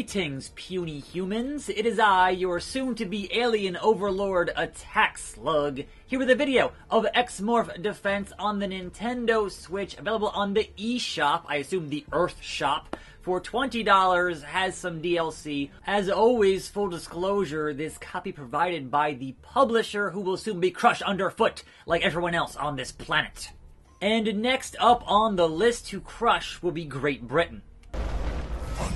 Greetings, puny humans. It is I, your soon-to-be alien overlord, Attackslug, here with a video of X-Morph Defense on the Nintendo Switch, available on the eShop, I assume the Earth Shop, for $20, has some DLC. As always, full disclosure, this copy provided by the publisher, who will soon be crushed underfoot like everyone else on this planet. And next up on the list to crush will be Great Britain.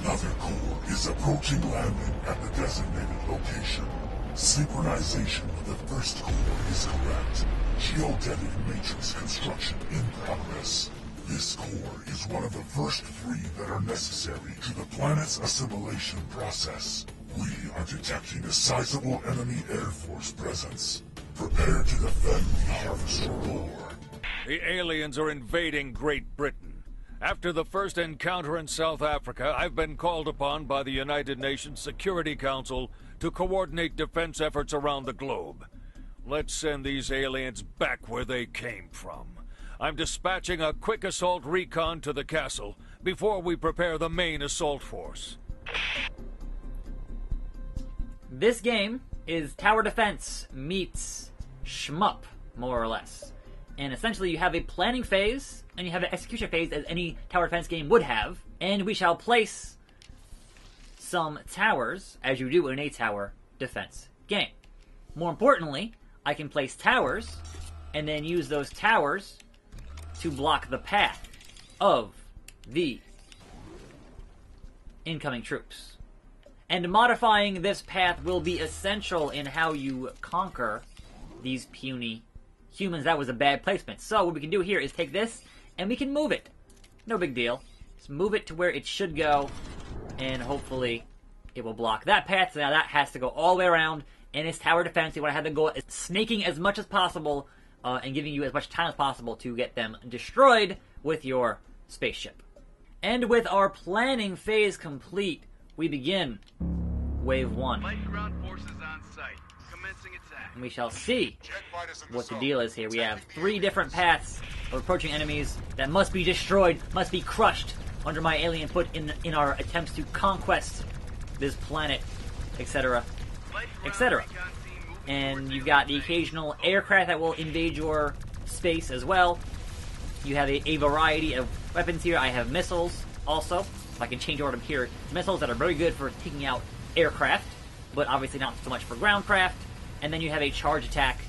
Another core is approaching landing at the designated location. Synchronization with the first core is correct. Geodetic matrix construction in progress. This core is one of the first three that are necessary to the planet's assimilation process. We are detecting a sizable enemy air force presence. Prepare to defend the Harvester core. The aliens are invading Great Britain. After the first encounter in South Africa, I've been called upon by the United Nations Security Council to coordinate defense efforts around the globe. Let's send these aliens back where they came from. I'm dispatching a quick assault recon to the castle before we prepare the main assault force. This game is tower defense meets shmup, more or less. And essentially you have a planning phase, and you have an execution phase as any tower defense game would have. And we shall place some towers, as you do in a tower defense game. More importantly, I can place towers, and then use those towers to block the path of the incoming troops. And modifying this path will be essential in how you conquer these puny humans. That was a bad placement. So what we can do here is take this, and we can move it. No big deal. Just move it to where it should go, and hopefully it will block that path. So now that has to go all the way around, and it's tower defense. You want to have them go snaking as much as possible, and giving you as much time as possible to get them destroyed with your spaceship. And with our planning phase complete, we begin Wave 1. Light ground forces on site. Commencing attack. And we shall see what the deal is here. We have 3 different paths of approaching enemies that must be destroyed, must be crushed under my alien foot in our attempts to conquest this planet, etc., etc. And you've got the occasional aircraft that will invade your space as well. You have a variety of weapons here. I have missiles also. If I can change order them here. Missiles that are very good for taking out aircraft, but obviously not so much for groundcraft. And then you have a charge attack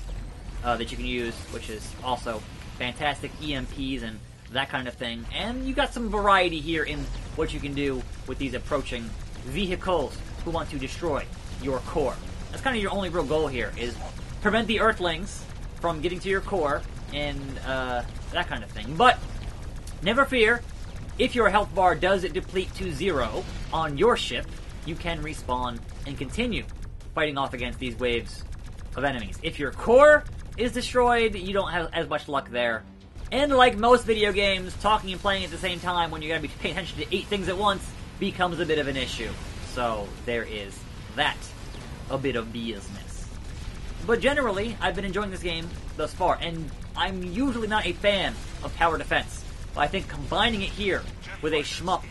that you can use, which is also fantastic, EMPs and that kind of thing. And you got some variety here in what you can do with these approaching vehicles who want to destroy your core. That's kind of your only real goal here, is prevent the Earthlings from getting to your core and that kind of thing. But never fear, if your health bar does deplete to 0 on your ship, you can respawn and continue fighting off against these waves of enemies. If your core is destroyed, you don't have as much luck there. And like most video games, talking and playing at the same time when you gotta be paying attention to 8 things at once becomes a bit of an issue. So there is that. A bit of business. But generally, I've been enjoying this game thus far, and I'm usually not a fan of tower defense. But I think combining it here with a shmup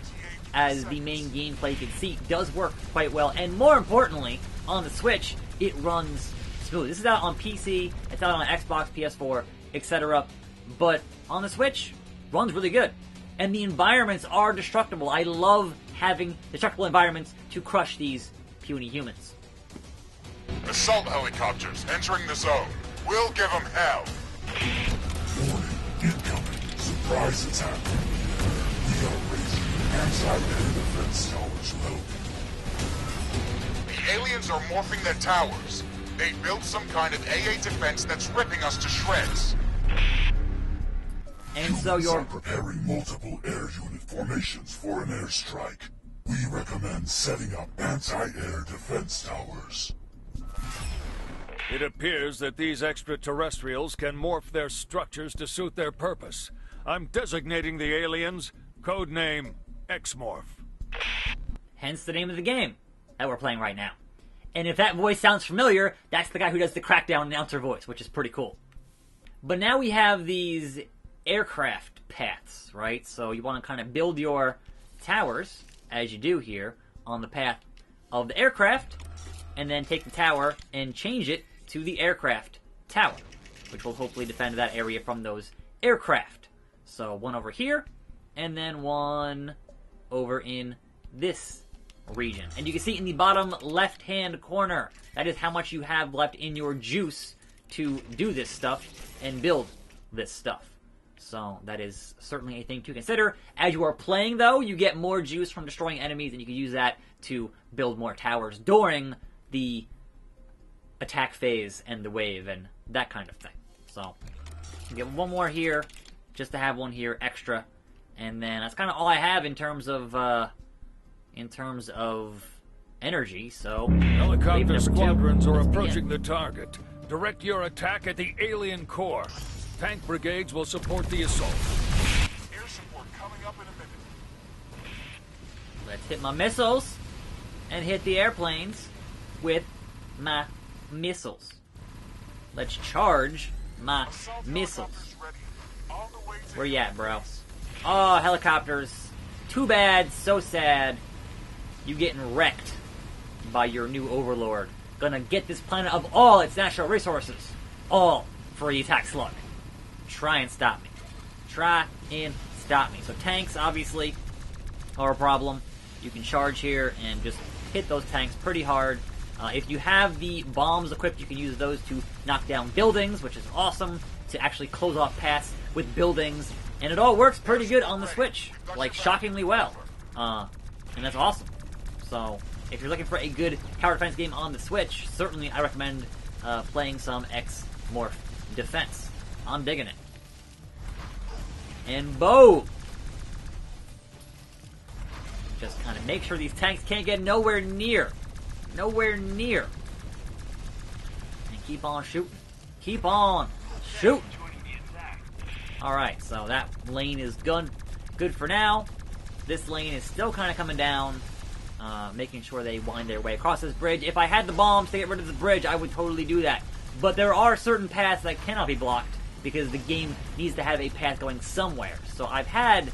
as the main gameplay conceit does work quite well. And more importantly, on the Switch, it runs smooth. This is out on PC, it's out on Xbox, PS4, etc. But on the Switch, runs really good. And the environments are destructible. I love having destructible environments to crush these puny humans. Assault helicopters entering the zone. We'll give them hell. Warning, incoming. Surprise attack. We are raising anti-air defense towers low. The aliens are morphing their towers. They built some kind of AA defense that's ripping us to shreds. And so you're preparing multiple air unit formations for an airstrike. We recommend setting up anti-air defense towers. It appears that these extraterrestrials can morph their structures to suit their purpose. I'm designating the aliens codename X-Morph. hence the name of the game that we're playing right now. And if that voice sounds familiar, that's the guy who does the Crackdown announcer voice, which is pretty cool. But now we have these aircraft paths, right? So you want to kind of build your towers, as you do here, on the path of the aircraft, and then take the tower and change it to the aircraft tower, which will hopefully defend that area from those aircraft. So one over here, and then one over in this region. And you can see in the bottom left-hand corner, that is how much you have left in your juice to do this stuff and build this stuff. So that is certainly a thing to consider. As you are playing, though, you get more juice from destroying enemies, and you can use that to build more towers during the attack phase and the wave and that kind of thing. So you get one more here, just to have one here extra, and then that's kind of all I have in terms of energy. So helicopter squadrons are approaching the target. Direct your attack at the alien core. Tank brigades will support the assault. Air support coming up in a minute. Let's hit my missiles and hit the airplanes with my missiles. Let's charge my missiles. Where you at, bro? Oh, helicopters. Too bad, so sad. You getting wrecked by your new overlord. Gonna get this planet of all its natural resources. All for the attackslug. Try and stop me. Try and stop me. So tanks, obviously, are a problem. You can charge here and just hit those tanks pretty hard. If you have the bombs equipped, you can use those to knock down buildings, which is awesome, to actually close off paths with buildings. And it all works pretty good on the Switch. Like, shockingly well. And that's awesome. So, if you're looking for a good tower defense game on the Switch, certainly I recommend playing some X-Morph Defense. I'm digging it. And boom! Just kind of make sure these tanks can't get nowhere near. Nowhere near. And keep on shooting. Keep on shooting! Alright, so that lane is good for now. This lane is still kind of coming down, making sure they wind their way across this bridge. If I had the bombs to get rid of the bridge, I would totally do that. But there are certain paths that cannot be blocked, because the game needs to have a path going somewhere. So I've had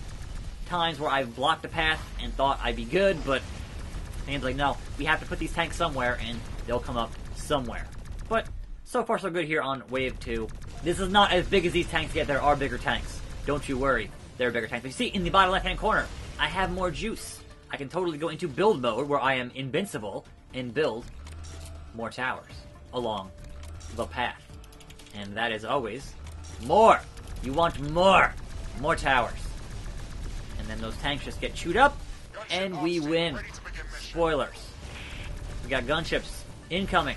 times where I've blocked a path and thought I'd be good, but the game's like, no, we have to put these tanks somewhere, and they'll come up somewhere. But so far so good here on Wave 2. This is not as big as these tanks get. There are bigger tanks. Don't you worry. There are bigger tanks. But you see, in the bottom left-hand corner, I have more juice. I can totally go into build mode, where I am invincible, and build more towers along the path. And that is always more. You want more. More towers. And then those tanks just get chewed up, and we win. Spoilers. We got gunships incoming.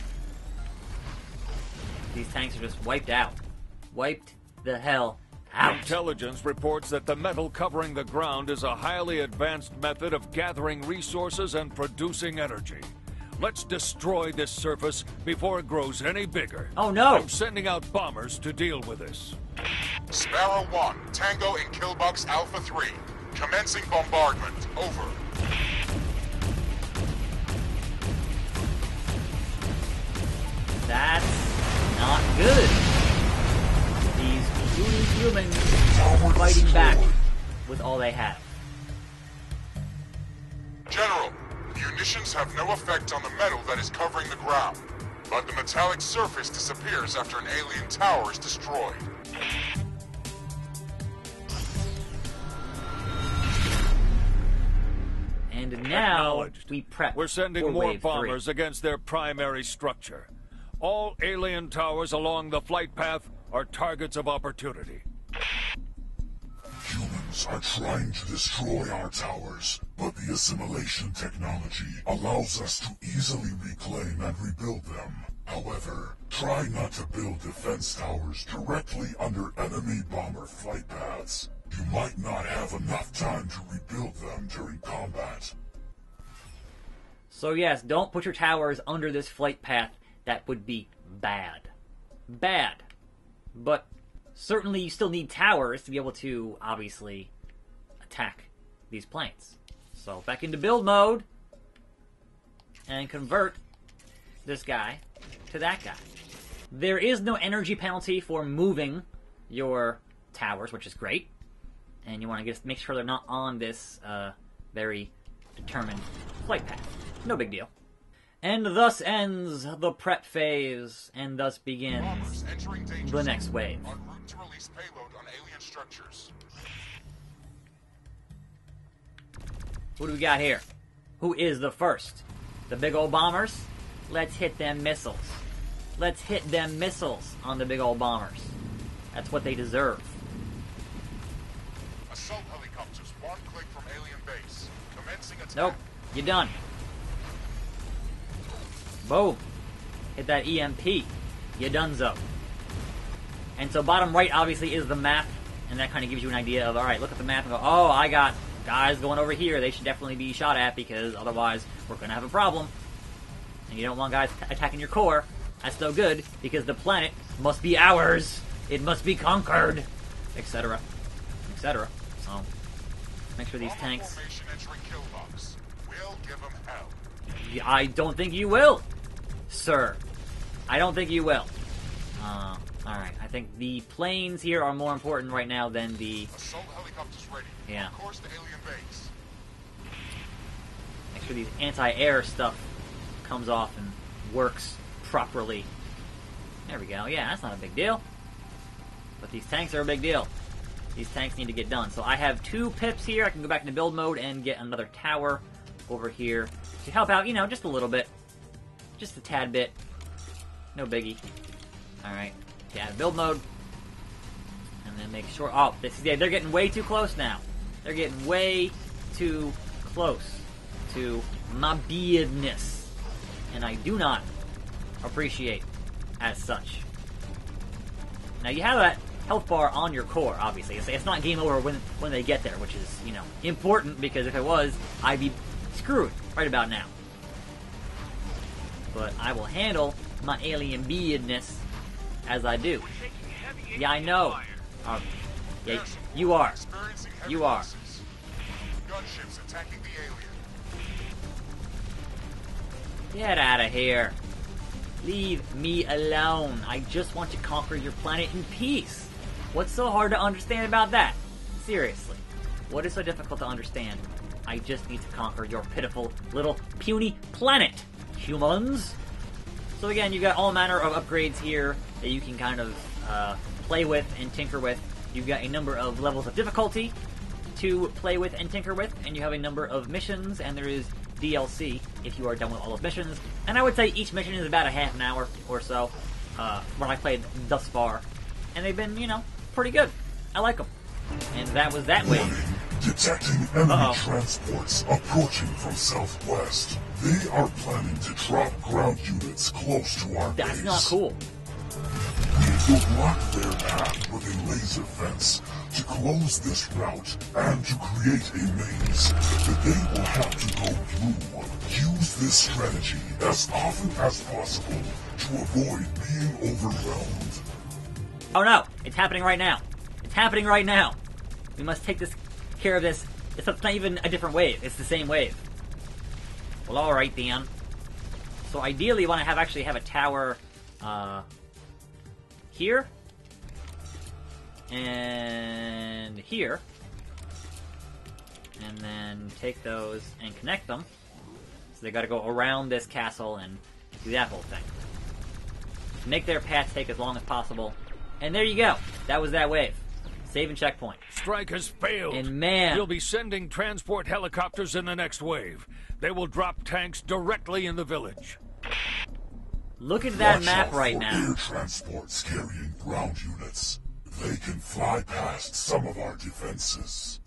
These tanks are just wiped out. Wiped the hell out. Intelligence reports that the metal covering the ground is a highly advanced method of gathering resources and producing energy. Let's destroy this surface before it grows any bigger. Oh no! I'm sending out bombers to deal with this. Sparrow 1, Tango in Killbox Alpha 3. Commencing bombardment. Over. That's not good. These puny humans fighting back with all they have. General, munitions have no effect on the metal that is covering the ground, but the metallic surface disappears after an alien tower is destroyed. And now we prep. We're sending for more Wave bombers 3. against their primary structure. All alien towers along the flight path are targets of opportunity. Humans are trying to destroy our towers, but the assimilation technology allows us to easily reclaim and rebuild them. However, try not to build defense towers directly under enemy bomber flight paths. You might not have enough time to rebuild them during combat. So yes, don't put your towers under this flight path. That would be bad. Bad. But certainly you still need towers to be able to, obviously, attack these planes. So back into build mode, and convert this guy to that guy. There is no energy penalty for moving your towers, which is great. And you want to just make sure they're not on this very determined flight path. No big deal. And thus ends the prep phase, and thus begins the next wave. En route to release payload on alien structures. Who do we got here? Who is the first? The big old bombers? Let's hit them missiles. Let's hit them missiles on the big old bombers. That's what they deserve. Assault helicopters, one click from alien base. Commencing attack. Nope. You're done. Boom. Hit that EMP. You donezo. And so bottom right obviously is the map, and that kind of gives you an idea of, alright, look at the map and go, oh, I got guys going over here. They should definitely be shot at because otherwise we're going to have a problem. And you don't want guys attacking your core. That's no good because the planet must be ours. It must be conquered. Etc. Etc. So, make sure these tanks... Formation entering kill box. We'll give them hell. I don't think you will, sir. I don't think you will. Alright, I think the planes here are more important right now than the... Assault helicopters ready. Yeah. Of course, the alien base. Make sure these anti-air stuff comes off and works properly. There we go. Yeah, that's not a big deal. But these tanks are a big deal. These tanks need to get done. So I have 2 pips here. I can go back into build mode and get another tower over here to help out, you know, just a little bit. Just a tad bit. No biggie. Alright. Get out of build mode. And then make sure... Oh, they're getting way too close now. They're getting way too close to my beardness. And I do not appreciate as such. Now, you have that health bar on your core, obviously. It's not game over when they get there, which is, you know, important, because if it was, I'd be screwed right about now. But I will handle my alien beardness as I do. Yeah, I know. Yeah, you are. You are. Gunships attacking the alien. Get out of here. Leave me alone. I just want to conquer your planet in peace. What's so hard to understand about that? Seriously. What is so difficult to understand? I just need to conquer your pitiful little puny planet, humans. So again, you got all manner of upgrades here that you can kind of play with and tinker with. You've got a number of levels of difficulty to play with and tinker with, and you have a number of missions, and there is DLC if you are done with all of missions. And I would say each mission is about a half an hour or so when I played thus far. And they've been, you know, pretty good. I like them. And that was that way. Detecting enemy transports approaching from southwest. They are planning to drop ground units close to our base. That's not cool. We will block their path with a laser fence to close this route and to create a maze that they will have to go through. Use this strategy as often as possible to avoid being overwhelmed. Oh no! It's happening right now. It's happening right now. We must take care of this. It's not even a different wave. It's the same wave. Well, alright then. So ideally you want to actually have a tower here. And here. And then take those and connect them. So they gotta go around this castle and do that whole thing. Make their path take as long as possible. And there you go. That was that wave. Save and checkpoint. Strike has failed. And man... We'll be sending transport helicopters in the next wave. They will drop tanks directly in the village. Look at that Watch map out right for now. air transports carrying ground units. They can fly past some of our defenses.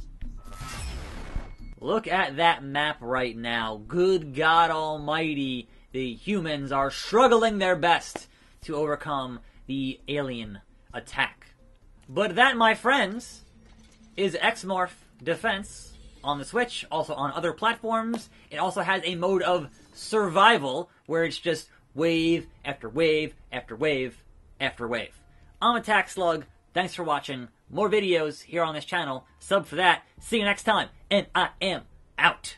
Look at that map right now. Good God Almighty. The humans are struggling their best to overcome the alien attack. But that, my friends, is X-Morph Defense on the Switch, also on other platforms. It also has a mode of survival, where it's just wave after wave after wave after wave. I'm attackslug. Thanks for watching. More videos here on this channel. Sub for that. See you next time. And I am out.